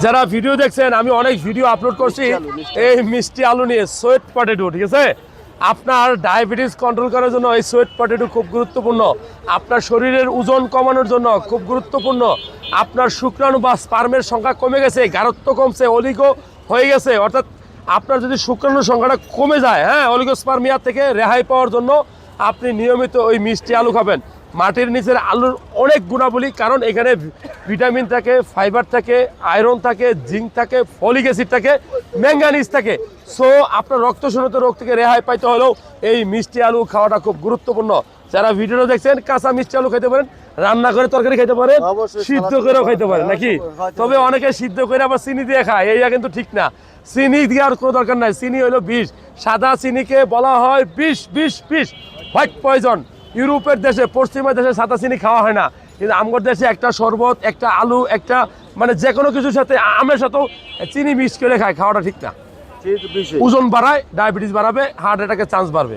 যারা ভিডিও দেখছেন, আমি অনেক ভিডিও আপলোড করছি এই মিষ্টি আলু নিয়ে, সুইট পটেটো, ঠিক আছে। আপনার ডায়াবেটিস কন্ট্রোল করার জন্য এই সুইট পটেটো খুব গুরুত্বপূর্ণ। আপনার শরীরের ওজন কমানোর জন্য খুব গুরুত্বপূর্ণ। আপনার শুক্রাণু বা স্পার্মের সংখ্যা কমে গেছে, গাঢ়ত্ব কমছে, অলিগো হয়ে গেছে, অর্থাৎ আপনার যদি শুক্রাণুর সংখ্যাটা কমে যায়, হ্যাঁ, অলিগোস্পার্মিয়া থেকে রেহাই পাওয়ার জন্য আপনি নিয়মিত ওই মিষ্টি আলু খাবেন। মাটির নিচের আলুর অনেক গুণাবলী, কারণ এখানে ভিটামিন থাকে, ফাইবার থাকে, আয়রন থাকে, জিঙ্ক থাকে, ফলিক অ্যাসিড থাকে, ম্যাঙ্গানিজ থাকে। সো আপনার রক্ত শূন্যত রোগ থেকে রেহাই পাইতে হলেও এই মিষ্টি আলু খাওয়াটা খুব গুরুত্বপূর্ণ। যারা ভিডিওটা দেখছেন, কাঁচা মিষ্টি আলু খেতে পারেন, রান্না করে তরকারি খেতে পারেন, সিদ্ধ করেও খেতে পারেন নাকি। তবে অনেকে সিদ্ধ করে আবার চিনি দিয়ে খায়, এইটা কিন্তু ঠিক না। চিনি দিয়ে আর কোনো দরকার নাই, চিনি হলো বিষ। সাদা চিনিকে বলা হয় বিষ, বিষ, বিষ, হোয়াইট পয়জন। ইউরোপের দেশে, পশ্চিমা দেশে সাদা চিনি খাওয়া হয় না, কিন্তু আমগর দেশে একটা শরবত, একটা আলু, একটা মানে যে কোনো কিছুর সাথে, আমের সাথেও চিনি মিক্স করে খায়, খাওয়াটা ঠিক না। ওজন বাড়ায়, ডায়াবেটিস বাড়াবে, হার্ট অ্যাটাকের চান্স বাড়বে।